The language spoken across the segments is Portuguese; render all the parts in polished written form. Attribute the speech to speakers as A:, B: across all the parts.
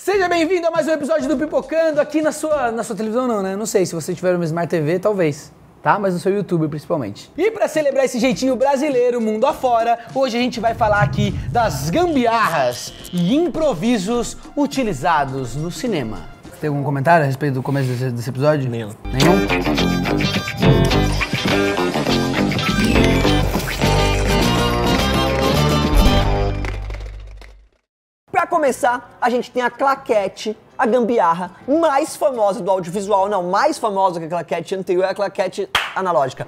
A: Seja bem-vindo a mais um episódio do Pipocando aqui na sua televisão não, né? Não sei, se você tiver uma Smart TV, talvez, tá? Mas no seu YouTube, principalmente. E pra celebrar esse jeitinho brasileiro, mundo afora, hoje a gente vai falar aqui das gambiarras e improvisos utilizados no cinema. Você tem algum comentário a respeito do começo desse episódio?
B: Nenhum. Pra começar, a gente tem a claquete, a gambiarra mais famosa do audiovisual, não, mais famosa que a claquete anterior é a claquete analógica,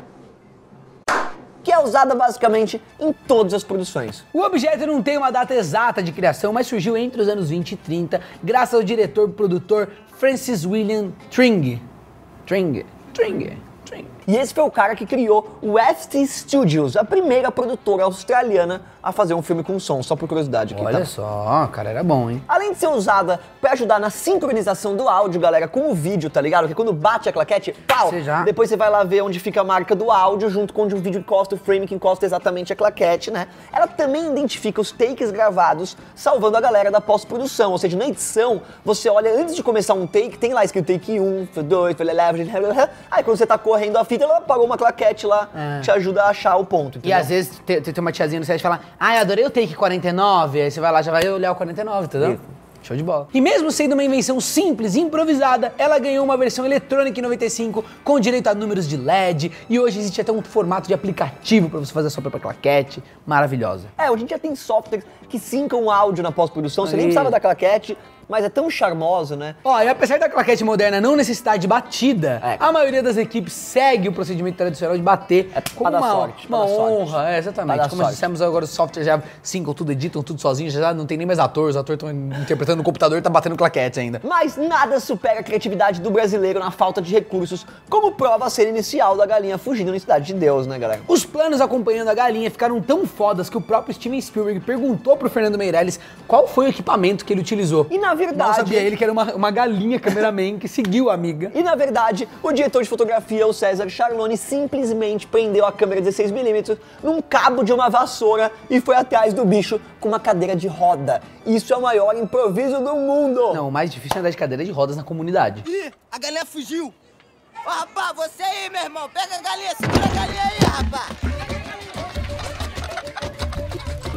B: que é usada basicamente em todas as produções.
A: O objeto não tem uma data exata de criação, mas surgiu entre os anos 20 e 30, graças ao diretor e produtor Francis William Tring.
B: E esse foi o cara que criou o FT Studios, a primeira produtora australiana a fazer um filme com som, só por curiosidade aqui,
A: Olha
B: tá?
A: só, cara, era bom, hein?
B: Além de ser usada pra ajudar na sincronização do áudio, galera, com o vídeo, tá ligado? Que quando bate a claquete, pau! Depois você vai lá ver onde fica a marca do áudio, junto com onde o vídeo encosta, o frame que encosta exatamente a claquete, né? Ela também identifica os takes gravados, salvando a galera da pós-produção. Ou seja, na edição, você olha antes de começar um take, tem lá escrito take 1, 2, aí quando você tá correndo a fita, ela apagou uma claquete lá, te ajuda a achar o ponto, entendeu?
A: E às vezes tem uma tiazinha no set que fala, eu adorei o take 49, aí você vai lá, já vai olhar o 49, entendeu? Show de bola. E mesmo sendo uma invenção simples e improvisada, ela ganhou uma versão eletrônica em 95, com direito a números de LED, e hoje existe até um formato de aplicativo para você fazer a sua própria claquete, maravilhosa.
B: Hoje em dia tem softwares que sincam o áudio na pós-produção, você nem precisava da claquete, mas é tão charmosa, né?
A: E apesar da claquete moderna não necessitar de batida, a maioria das equipes segue o procedimento tradicional de bater como uma honra. Exatamente. Como dissemos agora, os softwares já sincam tudo, editam tudo sozinhos, já não tem nem mais atores, os atores estão interpretando no computador e tá batendo claquete ainda.
B: Mas nada supera a criatividade do brasileiro na falta de recursos, como prova a cena inicial da galinha fugindo na Cidade de Deus, né, galera?
A: Os planos acompanhando a galinha ficaram tão fodas que o próprio Steven Spielberg perguntou pro Fernando Meirelles qual foi o equipamento que ele utilizou.
B: E na verdade...
A: Não sabia ele que era uma galinha cameraman que seguiu a amiga.
B: E na verdade, o diretor de fotografia, o César Charlone, simplesmente prendeu a câmera 16mm num cabo de uma vassoura e foi atrás do bicho com uma cadeira de roda. Isso é o maior improviso do mundo!
A: Não, o mais difícil é andar de cadeira de rodas na comunidade.
C: Ih, a galinha fugiu! Ô, rapaz, você aí, meu irmão, pega a galinha, segura a galinha aí, rapaz!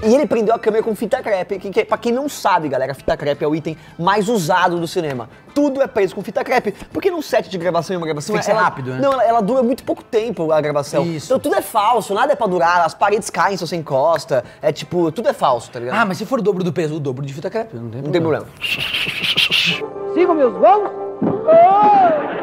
B: E ele prendeu a câmera com fita crepe, que pra quem não sabe, galera, a fita crepe é o item mais usado do cinema. Tudo é preso com fita crepe, porque num set de gravação e uma gravação...
A: Tem que ser rápido, né?
B: Não, ela dura muito pouco tempo, a gravação.
A: Isso.
B: Então tudo é falso, nada é pra durar, as paredes caem se você encosta, tudo é falso, tá ligado?
A: Mas se for o dobro do peso, o dobro de fita crepe, não tem problema.
B: Sigam meus voos!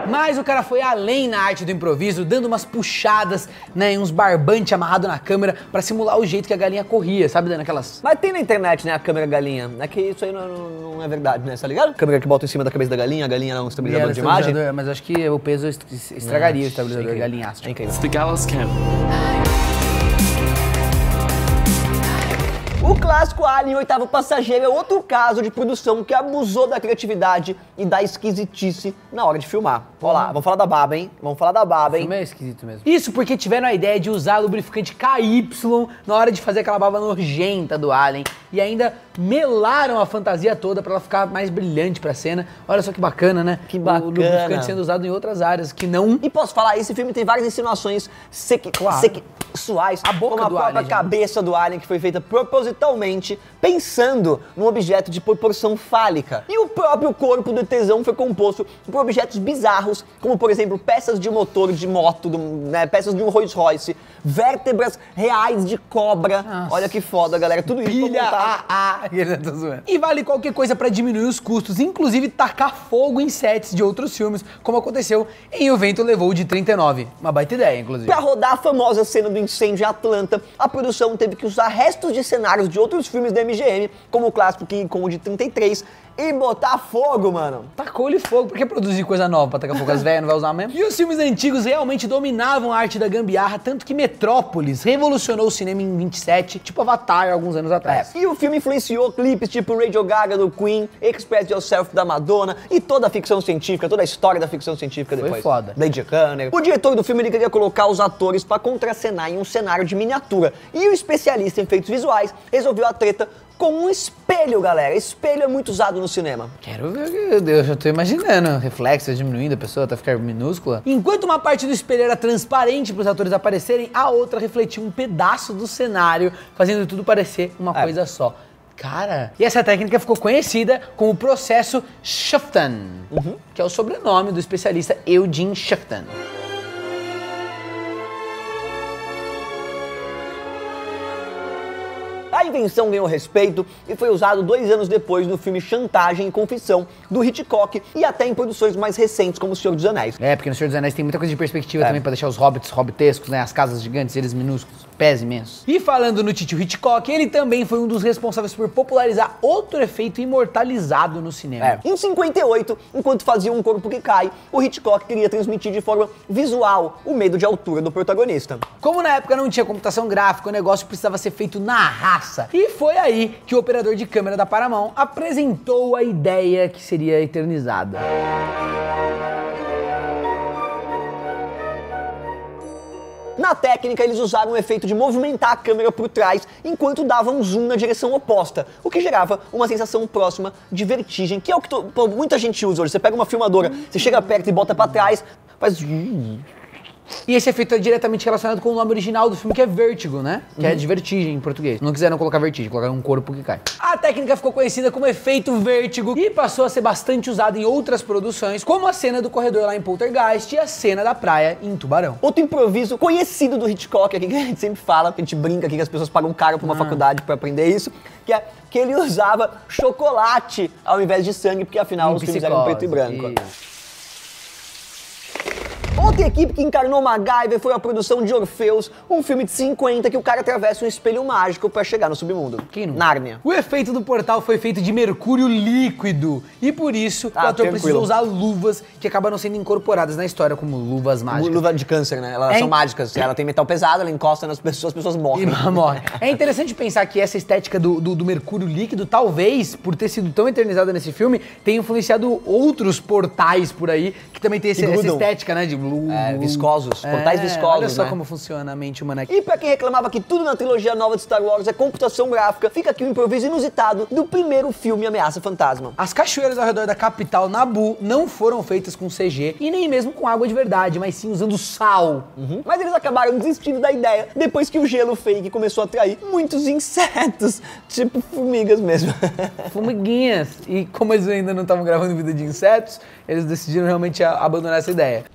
A: Mas o cara foi além na arte do improviso, dando umas puxadas, né, uns barbantes amarrados na câmera pra simular o jeito que a galinha corria, sabe, dando aquelas...
B: Mas tem na internet, né, a câmera galinha. É que isso aí não é verdade, né, tá ligado? Câmera que bota em cima da cabeça da galinha é um estabilizador de imagem.
A: Mas acho que o peso estragaria o estabilizador galinhástico.
B: É incrível.
D: It's the gallows camp.
B: O clássico Alien, Oitavo Passageiro, é outro caso de produção que abusou da criatividade e da esquisitice na hora de filmar. Olha lá, vamos falar da baba, hein? Vamos falar da baba, hein?
A: O filme é esquisito mesmo. Isso porque tiveram a ideia de usar lubrificante KY na hora de fazer aquela baba nojenta do Alien e ainda melaram a fantasia toda pra ela ficar mais brilhante pra cena. Olha só que bacana, né?
B: Que bacana.
A: O lubrificante sendo usado em outras áreas que não...
B: E posso falar, esse filme tem várias insinuações sexuais,
A: A boca
B: como
A: do
B: a própria
A: Alien,
B: cabeça do Alien, que foi feita propositalmente pensando num objeto de proporção fálica. E o próprio corpo do ETzão foi composto por objetos bizarros, como por exemplo peças de motor de moto, peças de um Rolls Royce, vértebras reais de cobra.
A: Nossa.
B: Olha que foda, galera, tudo isso pra montar.
A: E vale qualquer coisa pra diminuir os custos, inclusive tacar fogo em sets de outros filmes, como aconteceu em O Vento Levou de 39. Uma baita ideia, inclusive.
B: Pra rodar a famosa cena do incêndio em Atlanta, a produção teve que usar restos de cenários de outros filmes da MGM, como o clássico King Kong de 33, e botar fogo, mano.
A: Tacou-lhe fogo, por que produzir coisa nova pra tacar fogo? As velhas não vai usar mesmo? E os filmes antigos realmente dominavam a arte da gambiarra, tanto que Metrópolis revolucionou o cinema em 27, tipo Avatar, alguns anos atrás.
B: E o filme influenciou clipes tipo Radio Gaga do Queen, Express Yourself da Madonna e toda a ficção científica, toda a história da ficção científica depois.
A: Foi foda.
B: Blade Runner. O diretor do filme ele queria colocar os atores pra contracenar em um cenário de miniatura. E o especialista em efeitos visuais resolveu a treta com um espelho, galera. Espelho é muito usado no cinema.
A: Quero ver, eu já tô imaginando. Reflexo diminuindo a pessoa até ficar minúscula. Enquanto uma parte do espelho era transparente para os atores aparecerem, a outra refletia um pedaço do cenário, fazendo tudo parecer uma coisa só. Cara, e essa técnica ficou conhecida como o processo Schuftan, que é o sobrenome do especialista Eugene Schuftan.
B: A invenção ganhou respeito e foi usado 2 anos depois no filme Chantagem e Confissão, do Hitchcock, e até em produções mais recentes, como O Senhor dos Anéis.
A: É, porque no Senhor dos Anéis tem muita coisa de perspectiva também, pra deixar os hobbits hobbitescos, né, as casas gigantes, eles minúsculos, pés imensos. E falando no titio Hitchcock, ele também foi um dos responsáveis por popularizar outro efeito imortalizado no cinema.
B: Em 58, enquanto fazia Um Corpo que Cai, o Hitchcock queria transmitir de forma visual o medo de altura do protagonista.
A: Como na época não tinha computação gráfica, o negócio precisava ser feito na raça. E foi aí que o operador de câmera da Paramount apresentou a ideia que seria eternizada.
B: Na técnica, eles usaram o efeito de movimentar a câmera por trás enquanto davam um zoom na direção oposta, o que gerava uma sensação próxima de vertigem, que é o que muita gente usa hoje. Você pega uma filmadora, você chega perto e bota pra trás, faz...
A: E esse efeito é diretamente relacionado com o nome original do filme, que é Vértigo, né? Que é de vertigem em português. Não quiseram colocar vertigem, colocaram Um Corpo que Cai. A técnica ficou conhecida como efeito vértigo e passou a ser bastante usada em outras produções, como a cena do corredor lá em Poltergeist e a cena da praia em Tubarão.
B: Outro improviso conhecido do Hitchcock, aqui que a gente sempre fala, que a gente brinca aqui que as pessoas pagam caro pra uma faculdade pra aprender isso, que é que ele usava chocolate ao invés de sangue, porque afinal os filmes eram preto e branco. Outra equipe que encarnou MacGyver foi a produção de Orfeus, um filme de 50 que o cara atravessa um espelho mágico pra chegar no submundo. Nárnia.
A: O efeito do portal foi feito de mercúrio líquido e por isso o ator precisou usar luvas que acabaram sendo incorporadas na história como luvas mágicas.
B: Luva de câncer, né? Elas são mágicas. Ela tem metal pesado, ela encosta nas pessoas, as pessoas morrem.
A: É interessante pensar que essa estética do mercúrio líquido, talvez, por ter sido tão eternizada nesse filme, tenha influenciado outros portais por aí que também tem essa estética, né? De
B: viscosos, portais viscosos,
A: olha só
B: né?
A: como funciona a mente humana aqui.
B: E pra quem reclamava que tudo na trilogia nova de Star Wars é computação gráfica, fica aqui o improviso inusitado do primeiro filme Ameaça Fantasma.
A: As cachoeiras ao redor da capital, Naboo, não foram feitas com CG e nem mesmo com água de verdade, mas sim usando sal.
B: Mas eles acabaram desistindo da ideia depois que o gelo fake começou a atrair muitos insetos, tipo formigas mesmo.
A: Formiguinhas. E como eles ainda não estavam gravando vida de insetos, eles decidiram realmente abandonar essa ideia.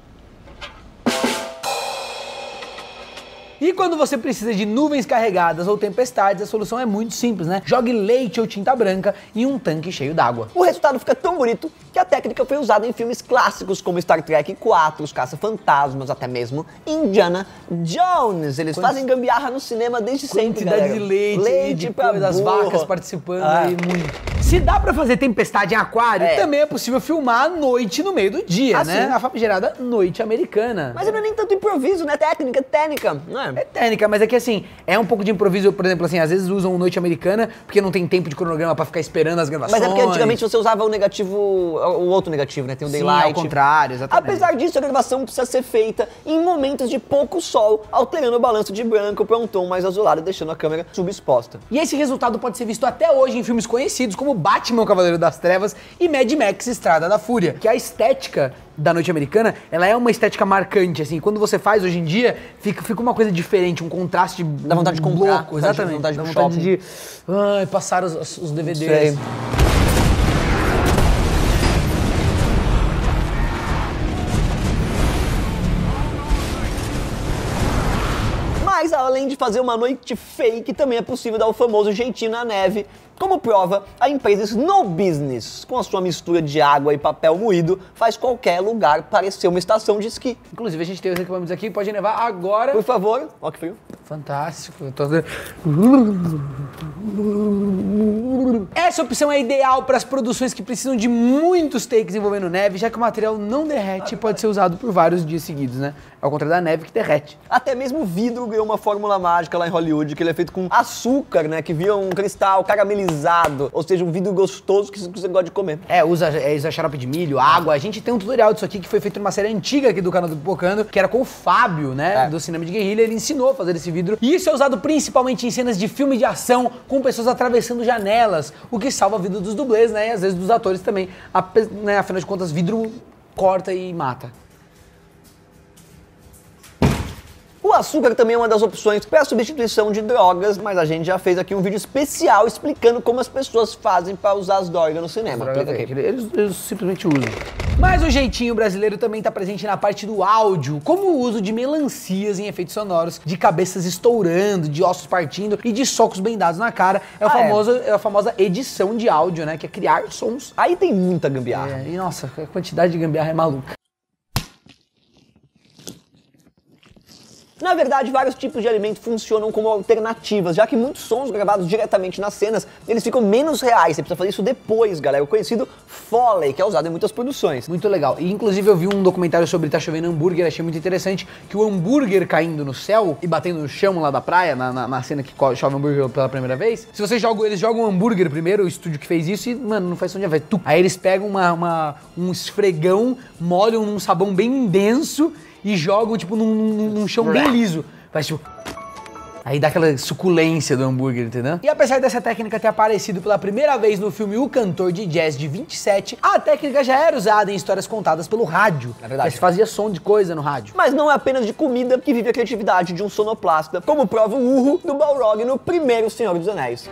A: E quando você precisa de nuvens carregadas ou tempestades, a solução é muito simples, né? Jogue leite ou tinta branca em um tanque cheio d'água.
B: O resultado fica tão bonito que a técnica foi usada em filmes clássicos como Star Trek 4, Os Caça-Fantasmas, até mesmo Indiana Jones. Eles fazem gambiarra no cinema desde sempre,
A: quantidade de leite e depois das vacas participando aí muito. Se dá pra fazer tempestade em aquário, também é possível filmar à noite no meio do dia, né? A famigerada noite americana.
B: Mas não é nem tanto improviso, né? Técnica, não é?
A: É técnica, mas é que assim, é um pouco de improviso, por exemplo, assim, às vezes usam noite americana porque não tem tempo de cronograma pra ficar esperando as gravações.
B: Mas é porque antigamente você usava o negativo, o outro negativo, né? Tem o daylight.
A: Ao contrário, exatamente.
B: Apesar disso, a gravação precisa ser feita em momentos de pouco sol, alterando o balanço de branco para um tom mais azulado, deixando a câmera subexposta.
A: E esse resultado pode ser visto até hoje em filmes conhecidos como Batman, o Cavaleiro das Trevas e Mad Max, Estrada da Fúria, que a estética da noite americana, ela é uma estética marcante, assim, quando você faz hoje em dia, fica uma coisa diferente, um contraste.
B: Dá vontade de comprar,
A: louco, exatamente. Dá vontade de passar os DVDs.
B: Mas além de fazer uma noite fake, também é possível dar o famoso jeitinho na neve. Como prova, a empresa Snow Business, com a sua mistura de água e papel moído, faz qualquer lugar parecer uma estação de esqui.
A: Inclusive, a gente tem os equipamentos aqui, pode nevar agora.
B: Por favor, ó que frio.
A: Fantástico. Essa opção é ideal para as produções que precisam de muitos takes envolvendo neve, já que o material não derrete e pode ser usado por vários dias seguidos, né? Ao contrário da neve que derrete.
B: Até mesmo o vidro ganhou uma fórmula mágica lá em Hollywood, que ele é feito com açúcar, né? Que vira um cristal caramelizado caramelizado, ou seja, um vidro gostoso que você gosta de comer.
A: Usa xarope de milho, água. A gente tem um tutorial disso aqui que foi feito numa série antiga aqui do canal do Pipocando, que era com o Fábio, né, do Cinema de Guerrilha. Ele ensinou a fazer esse vidro. E isso é usado principalmente em cenas de filme de ação, com pessoas atravessando janelas, o que salva a vida dos dublês, né, e às vezes dos atores também. Afinal de contas, vidro corta e mata.
B: O açúcar também é uma das opções para substituição de drogas, mas a gente já fez aqui um vídeo especial explicando como as pessoas fazem para usar as drogas no cinema.
A: Eles simplesmente usam. Mas o jeitinho brasileiro também está presente na parte do áudio, como o uso de melancias em efeitos sonoros, de cabeças estourando, de ossos partindo e de socos bem dados na cara. É a famosa edição de áudio, né? Que é criar sons.
B: Aí tem muita gambiarra.
A: E nossa, a quantidade de gambiarra é maluca.
B: Na verdade, vários tipos de alimento funcionam como alternativas, já que muitos sons gravados diretamente nas cenas, eles ficam menos reais. Você precisa fazer isso depois, galera. O conhecido Foley, que é usado em muitas produções.
A: Muito legal. E inclusive eu vi um documentário sobre Tá Chovendo Hambúrguer, achei muito interessante, que o hambúrguer caindo no céu e batendo no chão lá da praia, na cena que chove hambúrguer pela primeira vez, se você eles jogam um hambúrguer primeiro, o estúdio que fez isso, e, mano, não faz som de vai. Aí eles pegam um esfregão, molham num sabão bem denso, e jogam, tipo, num chão bem liso. Faz, tipo... Aí dá aquela suculência do hambúrguer, entendeu? E apesar dessa técnica ter aparecido pela primeira vez no filme O Cantor de Jazz de 27, a técnica já era usada em histórias contadas pelo rádio. Na verdade, se fazia som de coisa no rádio.
B: Mas não é apenas de comida que vive a criatividade de um sonoplasta, como prova o urro do Balrog no primeiro Senhor dos Anéis.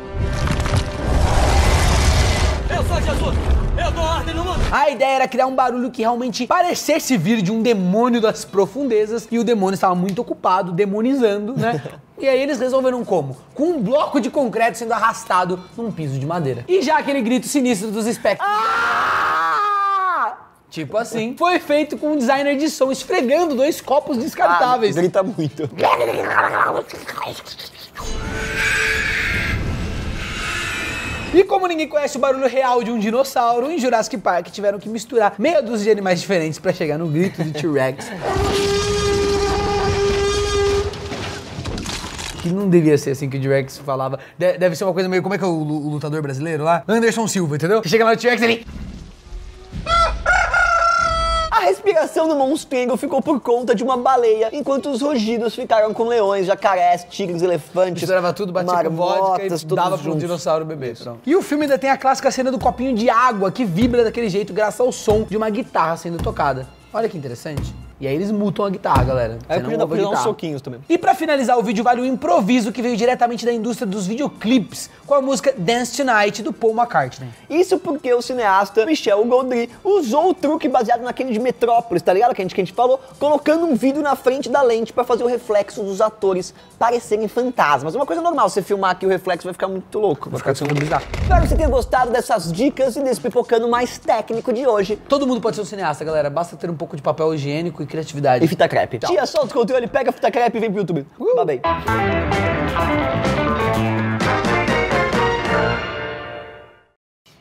C: Eu sou Jesus! Eu dou ordem no mundo!
A: A ideia era criar um barulho que realmente parecesse vir de um demônio das profundezas, e o demônio estava muito ocupado, demonizando, né? E aí eles resolveram como? Com um bloco de concreto sendo arrastado num piso de madeira. E já aquele grito sinistro dos espectros... Tipo assim, foi feito com um designer de som esfregando 2 copos descartáveis.
B: Grita muito.
A: E como ninguém conhece o barulho real de um dinossauro, em Jurassic Park tiveram que misturar meia dúzia de animais diferentes pra chegar no grito de T-Rex. Que não devia ser assim que o T-Rex falava. Deve ser uma coisa meio... Como é que é o lutador brasileiro lá? Anderson Silva, entendeu? Que chega lá no T-Rex e ele...
B: A respiração do monstrengo ficou por conta de uma baleia, enquanto os rugidos ficaram com leões, jacarés, tigres, elefantes,
A: misturava tudo, batia com vodka e dava pro dinossauro beber. E o filme ainda tem a clássica cena do copinho de água que vibra daquele jeito graças ao som de uma guitarra sendo tocada. Olha que interessante. E aí eles mutam a guitarra, galera.
B: Aí podia dar uns soquinhos também.
A: E pra finalizar o vídeo vale o improviso que veio diretamente da indústria dos videoclipes, com a música Dance Tonight do Paul McCartney.
B: Isso porque o cineasta Michel Gondry usou o truque baseado naquele de Metrópolis, tá ligado? Que a gente falou, colocando um vidro na frente da lente pra fazer o reflexo dos atores parecerem fantasmas. Uma coisa normal, você filmar aqui o reflexo vai ficar muito louco. Vai ficar muito bizarro. Espero que você tenha gostado dessas dicas e desse Pipocando mais técnico de hoje.
A: Todo mundo pode ser um cineasta, galera. Basta ter um pouco de papel higiênico e criatividade.
B: E fita crepe. Tchau. Tia, solta o controle, pega a fita crepe e vem pro YouTube. Babei.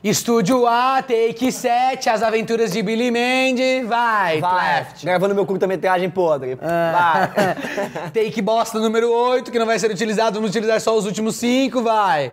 A: Estúdio A, take 7, As Aventuras de Billy Mandy, vai. Left.
B: Gravando meu curta-metragem podre. Vai.
A: Take bosta número 8, que não vai ser utilizado, vamos utilizar só os últimos 5, vai.